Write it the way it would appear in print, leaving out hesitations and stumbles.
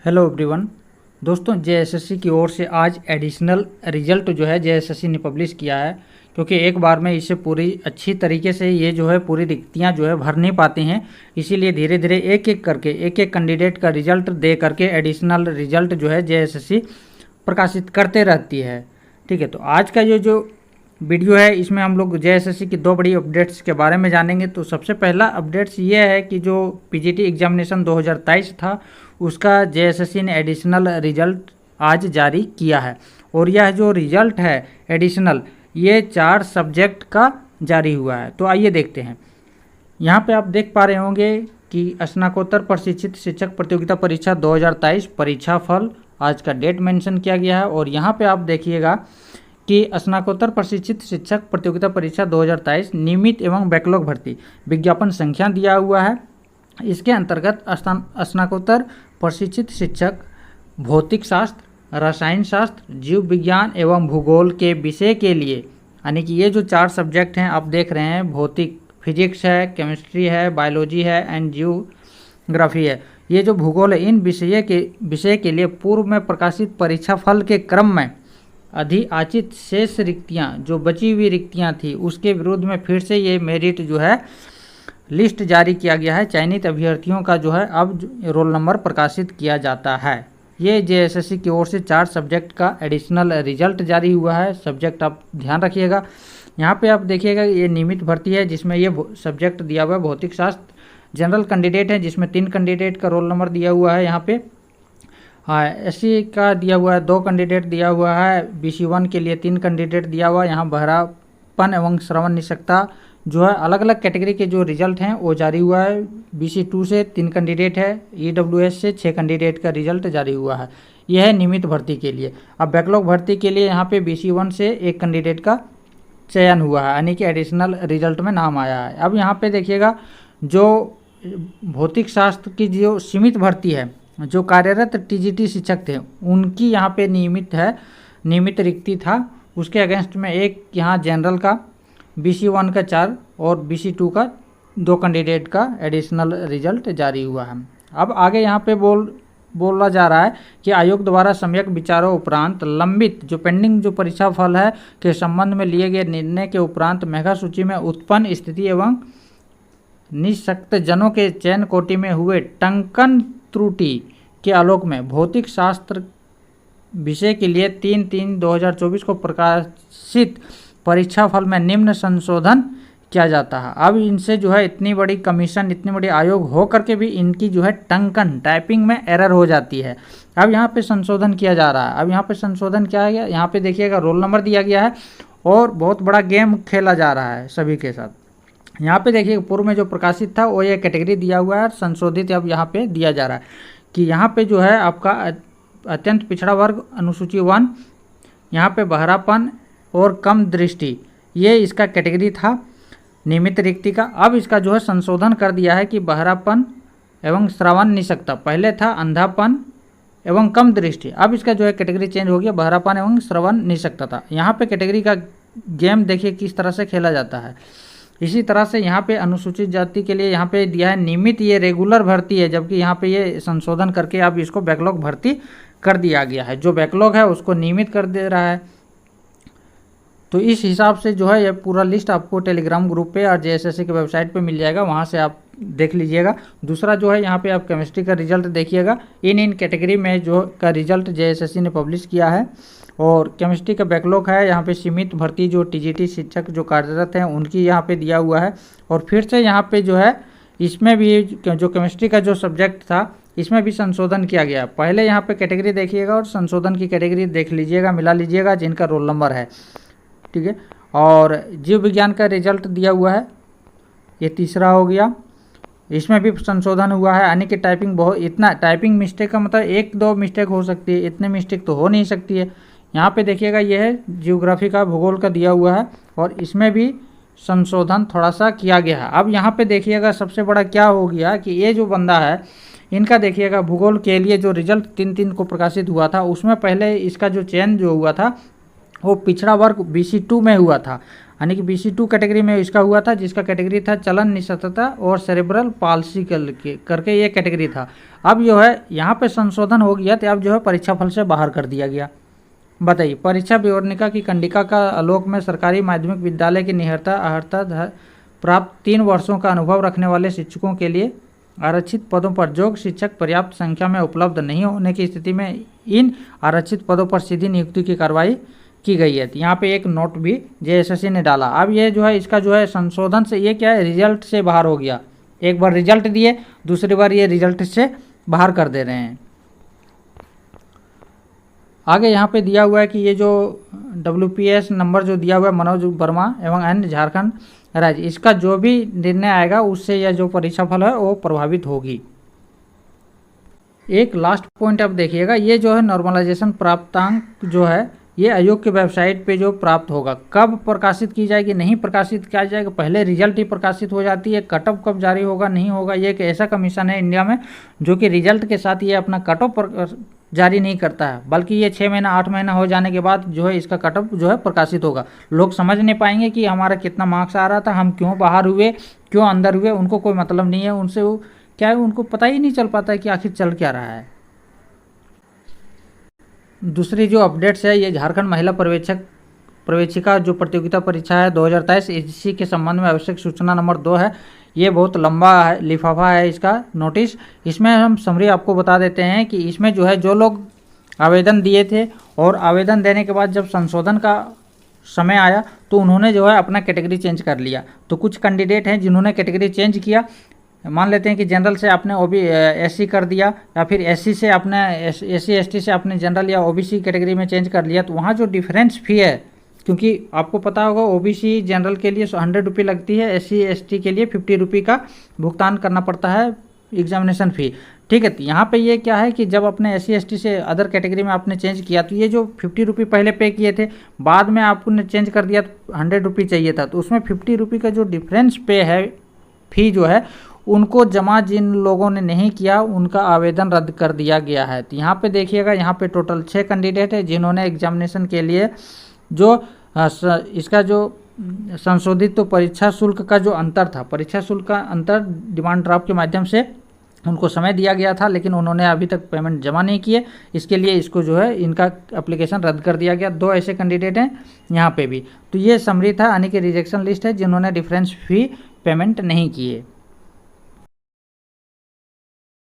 Hello everyone. दोस्तों, JSSC की ओर से आज एडिशनल रिजल्ट जो है जेएसएससी ने पब्लिश किया है, क्योंकि एक बार में इसे पूरी अच्छी तरीके से ये जो है पूरी रिक्तियाँ जो है भर नहीं पाते हैं। इसीलिए धीरे धीरे एक एक करके एक एक कैंडिडेट का रिजल्ट दे करके एडिशनल रिजल्ट जो है जेएसएससी प्रकाशित करते रहती है। ठीक है, तो आज का ये जो वीडियो है इसमें हम लोग जेएसएससी की दो बड़ी अपडेट्स के बारे में जानेंगे। तो सबसे पहला अपडेट्स ये है कि जो पीजीटी एग्जामिनेशन 2023 था उसका जेएसएससी ने एडिशनल रिजल्ट आज जारी किया है। और यह जो रिजल्ट है एडिशनल, ये 4 सब्जेक्ट का जारी हुआ है। तो आइए देखते हैं। यहाँ पे आप देख पा रहे होंगे कि स्नातकोत्तर प्रशिक्षित शिक्षक प्रतियोगिता परीक्षा 2023 परीक्षा फल, आज का डेट मेंशन किया गया है। और यहाँ पे आप देखिएगा कि स्नातकोत्तर प्रशिक्षित शिक्षक प्रतियोगिता परीक्षा 2023 नियमित एवं बैकलॉग भर्ती विज्ञापन संख्या दिया हुआ है। इसके अंतर्गत स्नातकोत्तर प्रशिक्षित शिक्षक भौतिक शास्त्र, रसायन शास्त्र, जीव विज्ञान एवं भूगोल के विषय के लिए, यानी कि ये जो 4 सब्जेक्ट हैं आप देख रहे हैं, भौतिक फिजिक्स है, केमिस्ट्री है, बायोलॉजी है एंड जियोग्राफी है, ये जो भूगोल है, इन विषय के लिए पूर्व में प्रकाशित परीक्षा फल के क्रम में अधियाचित शेष रिक्तियाँ, जो बची हुई रिक्तियाँ थी, उसके विरुद्ध में फिर से ये मेरिट जो है लिस्ट जारी किया गया है। चयनित अभ्यर्थियों का जो है अब रोल नंबर प्रकाशित किया जाता है। ये जेएसएससी की ओर से 4 सब्जेक्ट का एडिशनल रिजल्ट जारी हुआ है। सब्जेक्ट आप ध्यान रखिएगा। यहाँ पे आप देखिएगा ये नियमित भर्ती है जिसमें ये सब्जेक्ट दिया हुआ है भौतिक शास्त्र। जनरल कैंडिडेट है जिसमें 3 कैंडिडेट का रोल नंबर दिया हुआ है। यहाँ पे एससी का दिया हुआ है 2 कैंडिडेट दिया हुआ है। BC1 के लिए 3 कैंडिडेट दिया हुआ है। यहाँ बहरापन एवं श्रवण निषेधता जो है अलग अलग कैटेगरी के जो रिजल्ट हैं वो जारी हुआ है। BC2 से 3 कैंडिडेट है। EWS से 6 कैंडिडेट का रिजल्ट जारी हुआ है। यह है नियमित भर्ती के लिए। अब बैकलॉग भर्ती के लिए यहाँ पे BC1 से 1 कैंडिडेट का चयन हुआ है, यानी कि एडिशनल रिजल्ट में नाम आया है। अब यहाँ पे देखिएगा जो भौतिक शास्त्र की जो सीमित भर्ती है, जो कार्यरत TGT शिक्षक थे उनकी यहाँ पे नियमित रिक्ति था। उसके अगेंस्ट में एक यहाँ जनरल का BC1 का 4 और BC2 का 2 कैंडिडेट का एडिशनल रिजल्ट जारी हुआ है। अब आगे यहाँ पे बोला जा रहा है कि आयोग द्वारा सम्यक विचारों उपरांत लंबित जो पेंडिंग जो परीक्षा फल है के संबंध में लिए गए निर्णय के उपरांत मेगा सूची में उत्पन्न स्थिति एवं निःशक्त जनों के चयन कोटि में हुए टंकन त्रुटि के आलोक में भौतिक शास्त्र विषय के लिए 3/3/2024 को प्रकाशित परीक्षा फल में निम्न संशोधन किया जाता है। अब इनसे जो है इतनी बड़ी कमीशन, इतनी बड़ी आयोग हो करके भी इनकी जो है टंकन टाइपिंग में एरर हो जाती है। अब यहाँ पे संशोधन किया जा रहा है। अब यहाँ पे संशोधन किया गया, यहाँ पे देखिएगा रोल नंबर दिया गया है और बहुत बड़ा गेम खेला जा रहा है सभी के साथ। यहाँ पे देखिए पूर्व में जो प्रकाशित था वो ये कैटेगरी दिया हुआ है, संशोधित अब यहाँ पे दिया जा रहा है कि यहाँ पे जो है आपका अत्यंत पिछड़ा वर्ग अनुसूची 1, यहाँ पे बहरापन और कम दृष्टि, ये इसका कैटेगरी था नियमित रिक्ति का। अब इसका जो है संशोधन कर दिया है कि बहरापन एवं श्रवण निषेधता, पहले था अंधापन एवं कम दृष्टि, अब इसका जो है कैटेगरी चेंज हो गया बहरापन एवं श्रवण निषेधता। यहाँ पे कैटेगरी का गेम देखिए किस तरह से खेला जाता है। इसी तरह से यहाँ पे अनुसूचित जाति के लिए यहाँ पे दिया है नियमित, ये रेगुलर भर्ती है, जबकि यहाँ पे ये संशोधन करके अब इसको बैकलॉग भर्ती कर दिया गया है। जो बैकलॉग है उसको नियमित कर दे रहा है। तो इस हिसाब से जो है ये पूरा लिस्ट आपको टेलीग्राम ग्रुप पे और जेएसएससी के वेबसाइट पे मिल जाएगा, वहाँ से आप देख लीजिएगा। दूसरा जो है यहाँ पे आप केमिस्ट्री का रिजल्ट देखिएगा। इन कैटेगरी में जो का रिजल्ट जेएसएससी ने पब्लिश किया है और केमिस्ट्री का बैकलॉग है। यहाँ पे सीमित भर्ती जो TGT शिक्षक जो कार्यरत हैं उनकी यहाँ पे दिया हुआ है। और फिर से यहाँ पे जो है इसमें भी जो केमिस्ट्री का जो सब्जेक्ट था इसमें भी संशोधन किया गया। पहले यहाँ पे कैटेगरी देखिएगा और संशोधन की कैटेगरी देख लीजिएगा, मिला लीजिएगा जिनका रोल नंबर है। ठीक है, और जीव विज्ञान का रिजल्ट दिया हुआ है, ये तीसरा हो गया, इसमें भी संशोधन हुआ है। यानी कि टाइपिंग बहुत, इतना टाइपिंग मिस्टेक का मतलब 1-2 मिस्टेक हो सकती है, इतने मिस्टेक तो हो नहीं सकती है। यहाँ पे देखिएगा ये है जियोग्राफी का, भूगोल का दिया हुआ है और इसमें भी संशोधन थोड़ा सा किया गया है। अब यहाँ पे देखिएगा सबसे बड़ा क्या हो गया कि ये जो बंदा है इनका देखिएगा भूगोल के लिए जो रिजल्ट 3/3 को प्रकाशित हुआ था उसमें पहले इसका जो चयन जो हुआ था वो पिछड़ा वर्ग BC2 में हुआ था, यानी कि BC2 कैटेगरी में इसका हुआ था, जिसका कैटेगरी था चलन निषेधता और सेरेब्रल पाल्सी करके ये कैटेगरी था। अब जो है यहाँ पे संशोधन हो गया, तो अब जो है परीक्षा फल से बाहर कर दिया गया। बताइए, परीक्षा विवरणिका की कंडिका का आलोक में सरकारी माध्यमिक विद्यालय की निहरता अर्हता प्राप्त 3 वर्षों का अनुभव रखने वाले शिक्षकों के लिए आरक्षित पदों पर योग्य शिक्षक पर्याप्त संख्या में उपलब्ध नहीं होने की स्थिति में इन आरक्षित पदों पर सीधी नियुक्ति की कार्रवाई की गई है। यहाँ पे एक नोट भी JSSC ने डाला। अब ये जो है इसका जो है संशोधन से ये क्या है, रिजल्ट से बाहर हो गया। एक बार रिजल्ट दिए, दूसरी बार ये रिजल्ट से बाहर कर दे रहे हैं। आगे यहाँ पे दिया हुआ है कि ये जो WPS नंबर जो दिया हुआ है मनोज वर्मा एवं अन्य झारखंड राज्य, इसका जो भी निर्णय आएगा उससे यह जो परीक्षा फल है वो प्रभावित होगी। एक लास्ट पॉइंट अब देखिएगा, ये जो है नॉर्मलाइजेशन प्राप्तांक जो है ये आयोग की वेबसाइट पे जो प्राप्त होगा, कब प्रकाशित की जाएगी, नहीं प्रकाशित किया जाएगा, पहले रिजल्ट ही प्रकाशित हो जाती है, कट ऑफ कब जारी होगा, नहीं होगा। ये एक ऐसा कमीशन है इंडिया में जो कि रिजल्ट के साथ ये अपना कट ऑफ जारी नहीं करता है, बल्कि ये 6 महीना 8 महीना हो जाने के बाद जो है इसका कट ऑफ जो है प्रकाशित होगा। लोग समझ नहीं पाएंगे कि हमारा कितना मार्क्स आ रहा था, हम क्यों बाहर हुए, क्यों अंदर हुए, उनको कोई मतलब नहीं है। उनसे वो क्या है, उनको पता ही नहीं चल पाता है कि आखिर चल क्या रहा है। दूसरी जो अपडेट्स है, ये झारखंड महिला प्रवेशिका जो प्रतियोगिता परीक्षा है 2023, इसी के संबंध में आवश्यक सूचना नंबर 2 है। ये बहुत लंबा है, लिफाफा है इसका नोटिस। इसमें हम समरी आपको बता देते हैं कि इसमें जो है जो लोग आवेदन दिए थे और आवेदन देने के बाद जब संशोधन का समय आया तो उन्होंने जो है अपना कैटेगरी चेंज कर लिया। तो कुछ कैंडिडेट हैं जिन्होंने कैटेगरी चेंज किया। मान लेते हैं कि जनरल से आपने SC कर दिया, या फिर SC से आपने SC ST से आपने जनरल या OBC कैटेगरी में चेंज कर लिया, तो वहाँ जो डिफरेंस फी है, क्योंकि आपको पता होगा OBC जनरल के लिए 100 रुपये लगती है, SC ST के लिए 50 रुपये का भुगतान करना पड़ता है एग्जामिनेशन फ़ी। ठीक है, तो यहाँ पे ये क्या है कि जब अपने SC ST से अदर कैटेगरी में आपने चेंज किया तो ये जो 50 रुपये पहले पे किए थे, बाद में आपने चेंज कर दिया तो 100 रुपये चाहिए था, तो उसमें 50 रुपये का जो डिफरेंस पे है फ़ी जो है उनको जमा जिन लोगों ने नहीं किया उनका आवेदन रद्द कर दिया गया है। तो यहाँ पे देखिएगा, यहाँ पे टोटल 6 कैंडिडेट है जिन्होंने एग्जामिनेशन के लिए जो इसका जो संशोधित तो परीक्षा शुल्क का जो अंतर था, परीक्षा शुल्क का अंतर डिमांड ड्राफ्ट के माध्यम से उनको समय दिया गया था, लेकिन उन्होंने अभी तक पेमेंट जमा नहीं किए, इसके लिए इसको जो है इनका एप्लीकेशन रद्द कर दिया गया। 2 ऐसे कैंडिडेट हैं यहाँ पे भी। तो ये समरी था, यानी कि रिजेक्शन लिस्ट है जिन्होंने डिफरेंस फी पेमेंट नहीं किए।